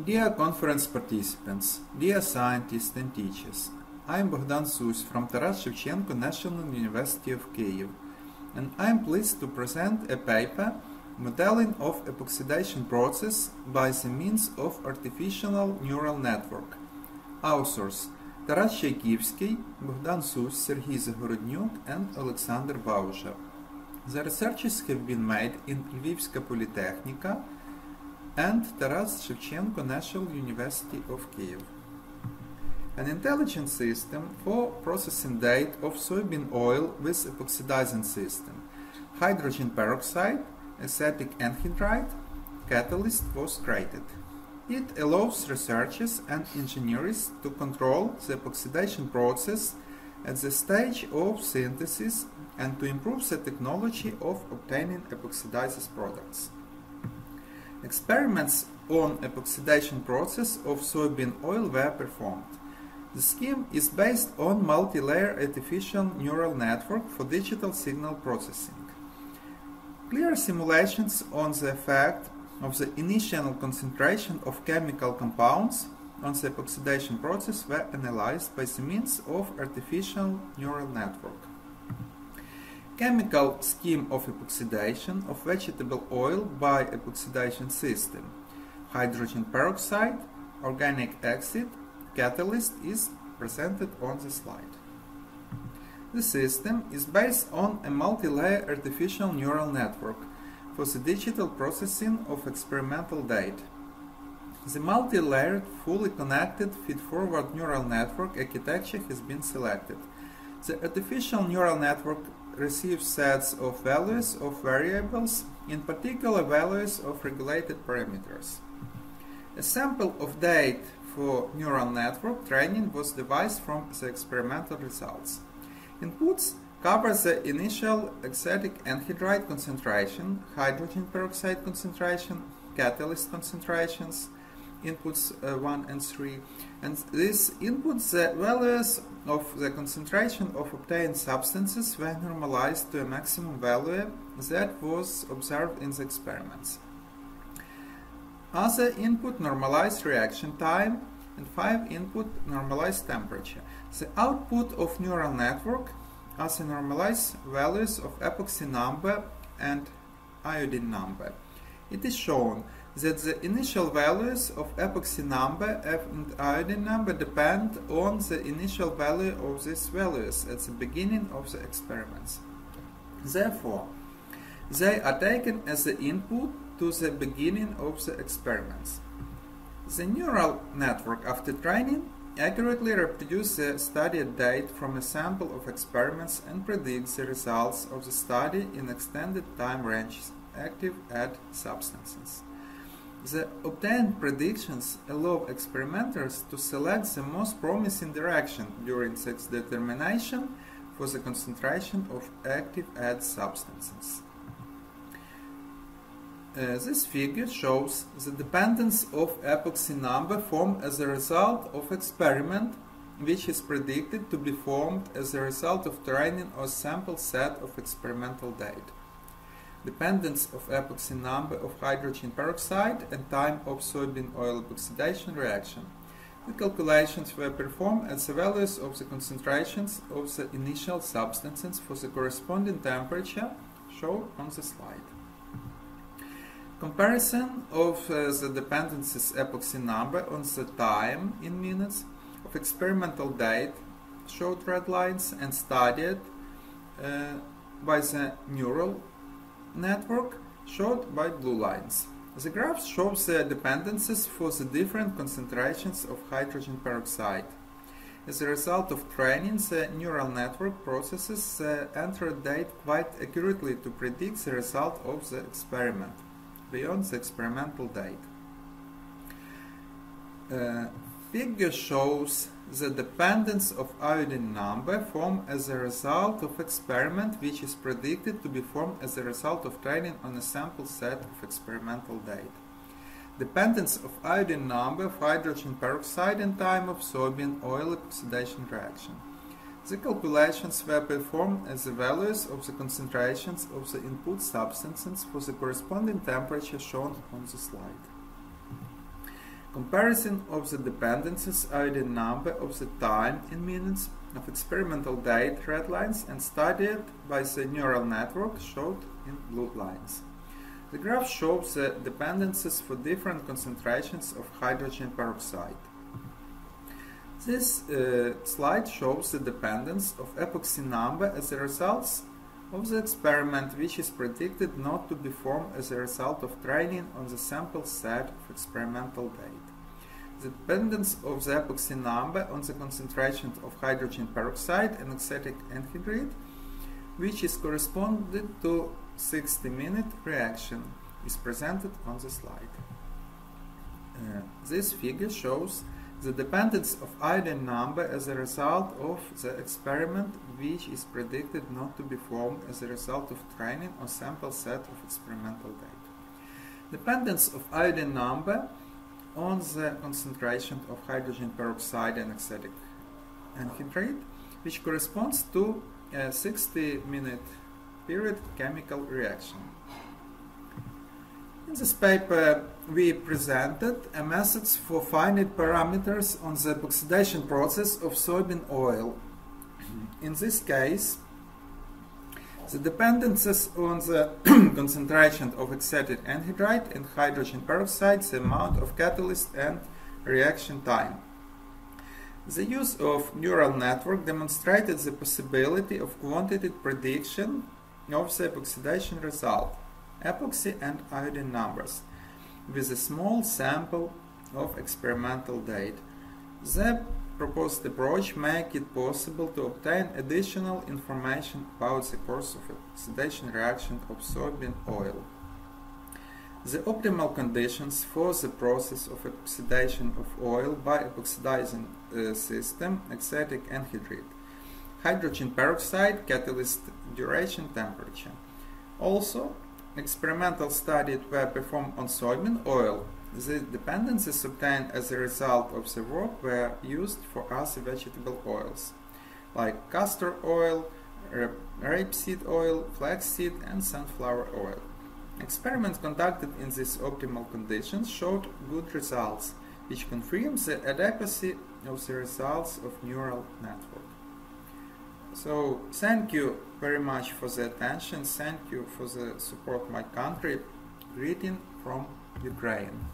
Dear conference participants, dear scientists and teachers, I am Bohdan from Taras Shevchenko National University of Kyiv, and I am pleased to present a paper modeling of epoxidation process by the means of artificial neural network. Authors Taras Chaikivskyi, Bohdan, Sergiy Zagorodnyuk and Oleksandr Bauzha. The researches have been made in Lviv Polytechnic and Taras Shevchenko National University of Kyiv. An intelligent system for processing data of soybean oil with epoxidizing system, hydrogen peroxide, acetic anhydride, catalyst was created. It allows researchers and engineers to control the epoxidation process at the stage of synthesis and to improve the technology of obtaining epoxidized products. Experiments on epoxidation process of soybean oil were performed. The scheme is based on multi-layer artificial neural network for digital signal processing. Clear simulations on the effect of the initial concentration of chemical compounds on the epoxidation process were analyzed by the means of artificial neural network. Chemical scheme of epoxidation of vegetable oil by epoxidation system, hydrogen peroxide, organic acid, catalyst is presented on the slide. The system is based on a multi-layer artificial neural network for the digital processing of experimental data. The multi-layered, fully connected feed-forward neural network architecture has been selected. The artificial neural network receives sets of values of variables, in particular values of regulated parameters. A sample of data for neural network training was devised from the experimental results. Inputs cover the initial acetic anhydride concentration, hydrogen peroxide concentration, catalyst concentrations, inputs 1 and 3, and these inputs, the values of the concentration of obtained substances were normalized to a maximum value that was observed in the experiments. Other input normalized reaction time and 5 input normalized temperature. The output of neural network are the normalized values of epoxy number and iodine number. It is shown that the initial values of epoxy number and iodine number depend on the initial value of these values at the beginning of the experiments. Therefore, they are taken as the input to the beginning of the experiments. The neural network, after training, accurately reproduces the studied data from a sample of experiments and predicts the results of the study in extended time ranges active at substances. The obtained predictions allow experimenters to select the most promising direction during sex determination for the concentration of active add substances. This figure shows the dependence of epoxy number formed as a result of experiment, which is predicted to be formed as a result of training or sample set of experimental data. Dependence of epoxy number of hydrogen peroxide and time of soybean oil epoxidation reaction. The calculations were performed at the values of the concentrations of the initial substances for the corresponding temperature shown on the slide. Comparison of the dependencies epoxy number on the time in minutes of experimental data showed red lines and studied by the neural network showed by blue lines. The graph shows the dependencies for the different concentrations of hydrogen peroxide. As a result of training, the neural network processes the entered data quite accurately to predict the result of the experiment beyond the experimental data. Figure shows the dependence of iodine number formed as a result of experiment, which is predicted to be formed as a result of training on a sample set of experimental data. Dependence of iodine number of hydrogen peroxide and time of soybean oil epoxidation reaction. The calculations were performed as the values of the concentrations of the input substances for the corresponding temperature shown on the slide. Comparison of the dependencies iodine number of the time in minutes of experimental date red lines and studied by the neural network showed in blue lines. The graph shows the dependencies for different concentrations of hydrogen peroxide. This slide shows the dependence of epoxy number as a result of the experiment, which is predicted not to be formed as a result of training on the sample set of experimental date. The dependence of the epoxy number on the concentration of hydrogen peroxide and acetic anhydride, which is corresponded to 60-minute reaction, is presented on the slide. This figure shows the dependence of iodine number as a result of the experiment, which is predicted not to be formed as a result of training on sample set of experimental data. Dependence of iodine number on the concentration of hydrogen peroxide and acetic anhydride, which corresponds to a 60-minute period chemical reaction. In this paper, we presented a method for finding parameters on the epoxidation process of soybean oil. In this case, the dependencies on the concentration of acetic anhydride and hydrogen peroxide, the amount of catalyst and reaction time. The use of neural network demonstrated the possibility of quantitative prediction of the epoxidation result, epoxy and iodine numbers, with a small sample of experimental data. The proposed approach makes it possible to obtain additional information about the course of oxidation reaction of soybean oil. The optimal conditions for the process of oxidation of oil by epoxidizing system, acetic anhydride, hydrogen peroxide, catalyst duration, temperature. Also, experimental studies were performed on soybean oil. The dependencies obtained as a result of the work were used for other vegetable oils, like castor oil, rapeseed oil, flaxseed, and sunflower oil. Experiments conducted in these optimal conditions showed good results, which confirms the adequacy of the results of neural network. So, thank you very much for the attention. Thank you for the support of my country. Greeting from Ukraine.